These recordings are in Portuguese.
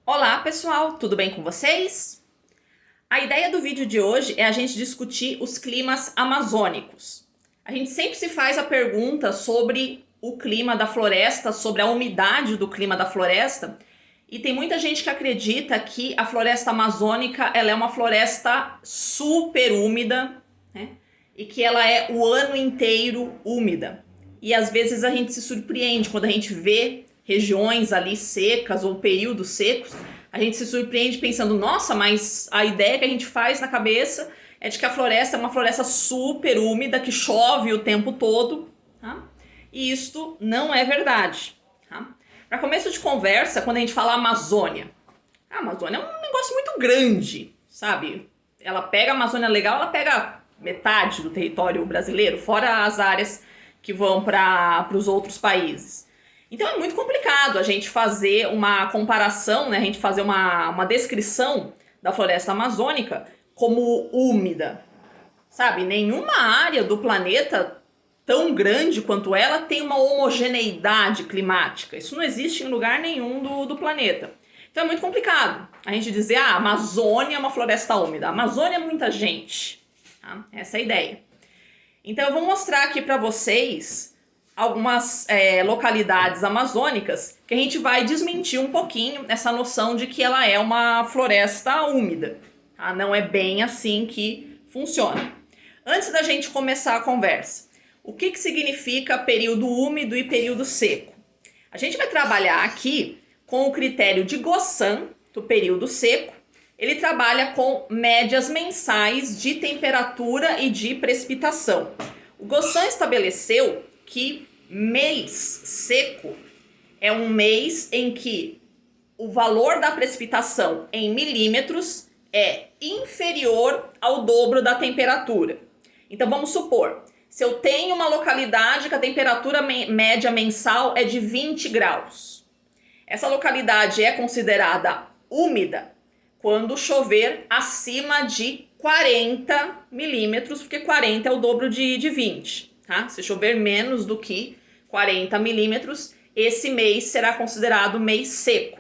Olá pessoal, tudo bem com vocês? A ideia do vídeo de hoje é a gente discutir os climas amazônicos. A gente sempre se faz a pergunta sobre o clima da floresta, sobre a umidade do clima da floresta, e tem muita gente que acredita que a floresta amazônica ela é uma floresta super úmida, né? E que ela é o ano inteiro úmida. E às vezes a gente se surpreende quando a gente vê regiões ali secas ou períodos secos, a gente se surpreende pensando, nossa, mas a ideia que a gente faz na cabeça é de que a floresta é uma floresta super úmida, que chove o tempo todo, tá? E isto não é verdade, tá? Para começo de conversa, quando a gente fala Amazônia, a Amazônia é um negócio muito grande, sabe? Ela pega a Amazônia legal, ela pega metade do território brasileiro, fora as áreas que vão para os outros países. Então é muito complicado a gente fazer uma comparação, né? A gente fazer uma descrição da floresta amazônica como úmida, sabe? Nenhuma área do planeta tão grande quanto ela tem uma homogeneidade climática. Isso não existe em lugar nenhum do planeta. Então é muito complicado a gente dizer, a Amazônia é uma floresta úmida. A Amazônia é muita gente, tá? Essa é a ideia. Então eu vou mostrar aqui para vocês algumas localidades amazônicas que a gente vai desmentir um pouquinho essa noção de que ela é uma floresta úmida. Tá? Não é bem assim que funciona. Antes da gente começar a conversa, o que significa período úmido e período seco? A gente vai trabalhar aqui com o critério de Gossan, do período seco. Ele trabalha com médias mensais de temperatura e de precipitação. O Gossan estabeleceu que mês seco é um mês em que o valor da precipitação em milímetros é inferior ao dobro da temperatura. Então vamos supor, se eu tenho uma localidade que a temperatura média mensal é de 20 graus, essa localidade é considerada úmida quando chover acima de 40 milímetros, porque 40 é o dobro de 20. Tá? Se chover menos do que 40 milímetros, esse mês será considerado mês seco.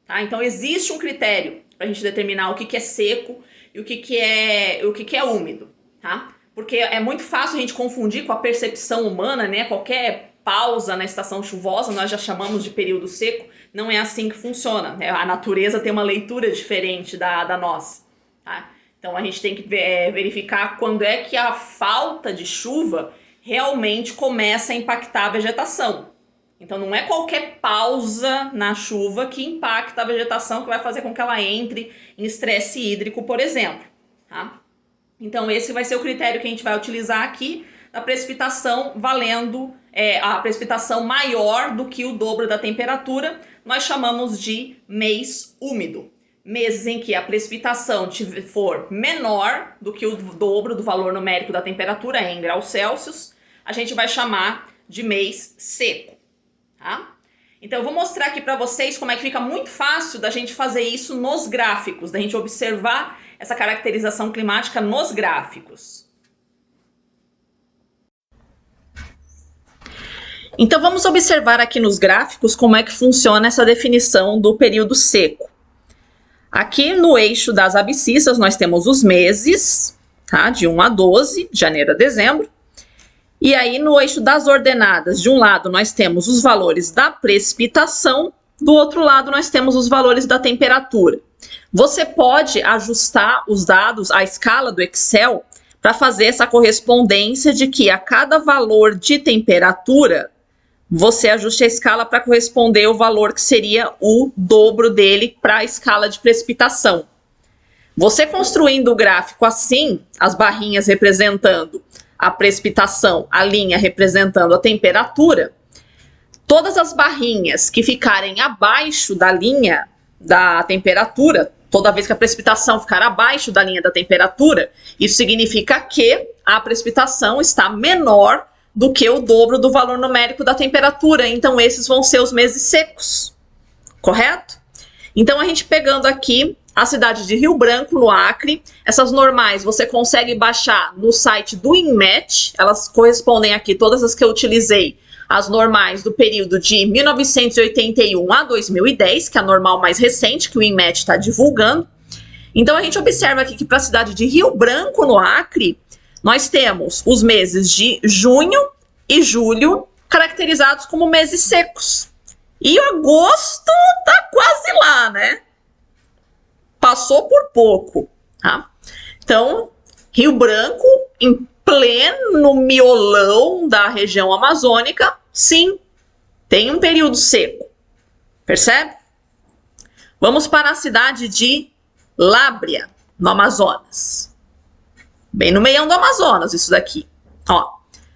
Tá? Então existe um critério para a gente determinar o que é seco e o que é úmido. Tá? Porque é muito fácil a gente confundir com a percepção humana, né? Qualquer pausa na estação chuvosa nós já chamamos de período seco. Não é assim que funciona. Né? A natureza tem uma leitura diferente da nossa. Tá? Então a gente tem que verificar quando é que a falta de chuva realmente começa a impactar a vegetação. Então não é qualquer pausa na chuva que impacta a vegetação, que vai fazer com que ela entre em estresse hídrico, por exemplo. Tá? Então esse vai ser o critério que a gente vai utilizar aqui, da precipitação valendo a precipitação maior do que o dobro da temperatura, nós chamamos de mês úmido. Meses em que a precipitação for menor do que o dobro do valor numérico da temperatura em graus Celsius, a gente vai chamar de mês seco, tá? Então eu vou mostrar aqui para vocês como é que fica muito fácil da gente fazer isso nos gráficos, da gente observar essa caracterização climática nos gráficos. Então vamos observar aqui nos gráficos como é que funciona essa definição do período seco. Aqui no eixo das abscissas nós temos os meses, tá? De 1 a 12, janeiro a dezembro. E aí no eixo das ordenadas, de um lado nós temos os valores da precipitação, do outro lado nós temos os valores da temperatura. Você pode ajustar os dados, a escala do Excel, para fazer essa correspondência de que a cada valor de temperatura, você ajuste a escala para corresponder ao valor que seria o dobro dele para a escala de precipitação. Você construindo o gráfico assim, as barrinhas representando a precipitação, a linha representando a temperatura, todas as barrinhas que ficarem abaixo da linha da temperatura, toda vez que a precipitação ficar abaixo da linha da temperatura, isso significa que a precipitação está menor do que o dobro do valor numérico da temperatura. Então esses vão ser os meses secos, correto? Então a gente pegando aqui a cidade de Rio Branco, no Acre, essas normais você consegue baixar no site do INMET, elas correspondem aqui, todas as que eu utilizei, as normais do período de 1981 a 2010, que é a normal mais recente que o INMET está divulgando. Então, a gente observa aqui que para a cidade de Rio Branco, no Acre, nós temos os meses de junho e julho caracterizados como meses secos. E agosto tá quase lá, né? Passou por pouco, tá? Então, Rio Branco, em pleno miolão da região amazônica, sim, tem um período seco. Percebe? Vamos para a cidade de Lábrea, no Amazonas. Bem no meião do Amazonas, isso daqui. Ó,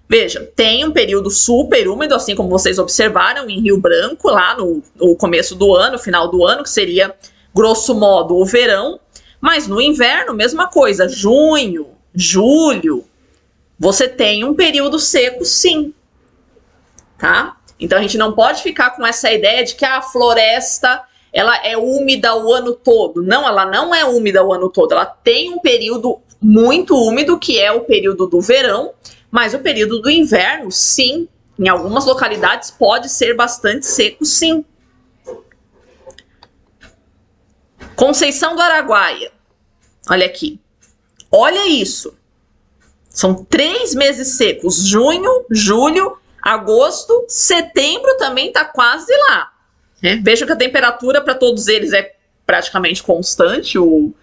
veja, tem um período super úmido, assim como vocês observaram em Rio Branco, lá no começo do ano, final do ano, que seria, grosso modo, o verão. Mas no inverno, mesma coisa, junho, julho, você tem um período seco, sim. Tá? Então a gente não pode ficar com essa ideia de que a floresta ela é úmida o ano todo. Não, ela não é úmida o ano todo. Ela tem um período muito úmido, que é o período do verão, mas o período do inverno, sim, em algumas localidades pode ser bastante seco, sim. Conceição do Araguaia. Olha aqui. Olha isso. São 3 meses secos. Junho, julho, agosto, setembro também está quase lá. Vejam que a temperatura para todos eles é praticamente constante o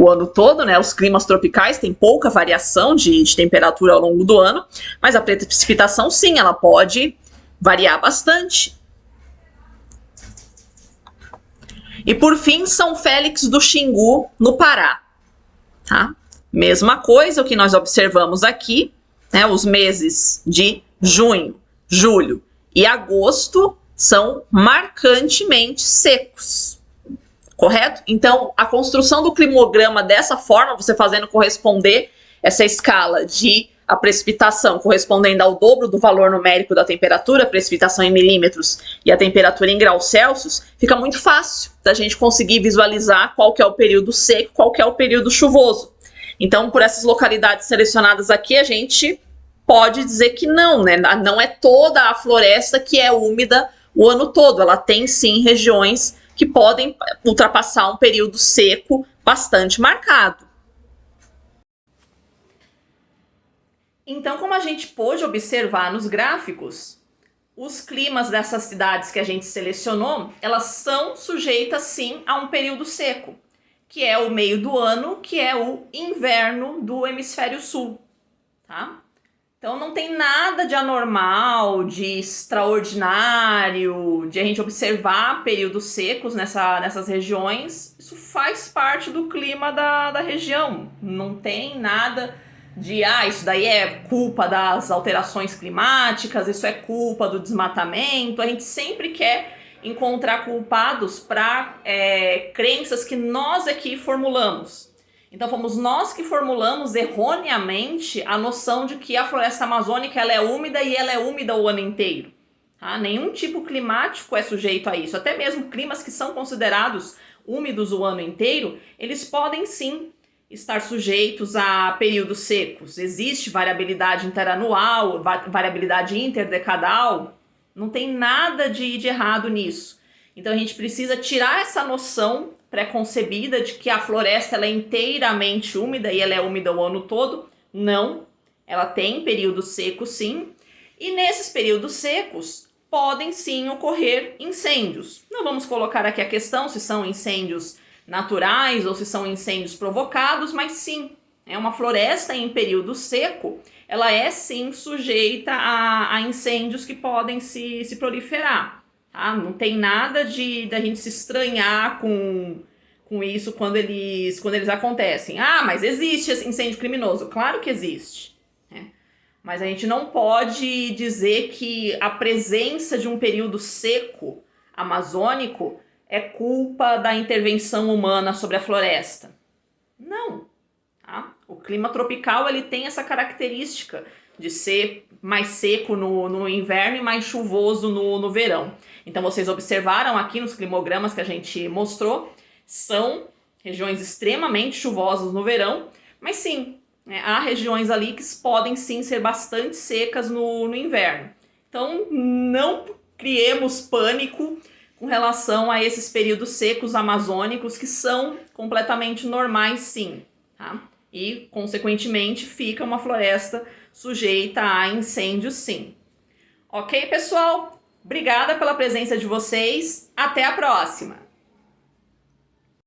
ano todo, né? Os climas tropicais têm pouca variação de temperatura ao longo do ano, mas a precipitação, sim, ela pode variar bastante. E por fim, São Félix do Xingu, no Pará. Tá? Mesma coisa o que nós observamos aqui, né? Os meses de junho, julho e agosto são marcantemente secos, correto? Então, a construção do climograma dessa forma, você fazendo corresponder essa escala de a precipitação correspondendo ao dobro do valor numérico da temperatura, a precipitação em milímetros e a temperatura em graus Celsius, fica muito fácil da gente conseguir visualizar qual que é o período seco, qual que é o período chuvoso. Então, por essas localidades selecionadas aqui, a gente pode dizer que não, né? Não é toda a floresta que é úmida o ano todo. Ela tem, sim, regiões que podem ultrapassar um período seco bastante marcado. Então, como a gente pôde observar nos gráficos, os climas dessas cidades que a gente selecionou, elas são sujeitas, sim, a um período seco, que é o meio do ano, que é o inverno do hemisfério sul, tá? Então não tem nada de anormal, de extraordinário, de a gente observar períodos secos nessas regiões. Isso faz parte do clima da região. Não tem nada de, isso daí é culpa das alterações climáticas, isso é culpa do desmatamento. A gente sempre quer encontrar culpados para crenças que nós aqui formulamos. Então fomos nós que formulamos erroneamente a noção de que a floresta amazônica ela é úmida e ela é úmida o ano inteiro. Tá? Nenhum tipo climático é sujeito a isso. Até mesmo climas que são considerados úmidos o ano inteiro, eles podem sim estar sujeitos a períodos secos. Existe variabilidade interanual, variabilidade interdecadal, não tem nada de errado nisso. Então a gente precisa tirar essa noção pré-concebida de que a floresta ela é inteiramente úmida e ela é úmida o ano todo. Não, ela tem períodos secos sim, e nesses períodos secos podem sim ocorrer incêndios. Não vamos colocar aqui a questão se são incêndios naturais ou se são incêndios provocados, mas sim, é uma floresta em período seco, ela é sim sujeita a incêndios que podem se proliferar. Tá? Não tem nada da gente se estranhar com isso quando eles acontecem. Mas existe esse incêndio criminoso. Claro que existe. Né? Mas a gente não pode dizer que a presença de um período seco amazônico é culpa da intervenção humana sobre a floresta. Não. Tá? O clima tropical ele tem essa característica de ser mais seco no inverno e mais chuvoso no verão. Então vocês observaram aqui nos climogramas que a gente mostrou, são regiões extremamente chuvosas no verão, mas sim, há regiões ali que podem sim ser bastante secas no inverno. Então, não criemos pânico com relação a esses períodos secos amazônicos, que são completamente normais, sim, tá? E, consequentemente, fica uma floresta sujeita a incêndios, sim. Ok, pessoal? Obrigada pela presença de vocês. Até a próxima!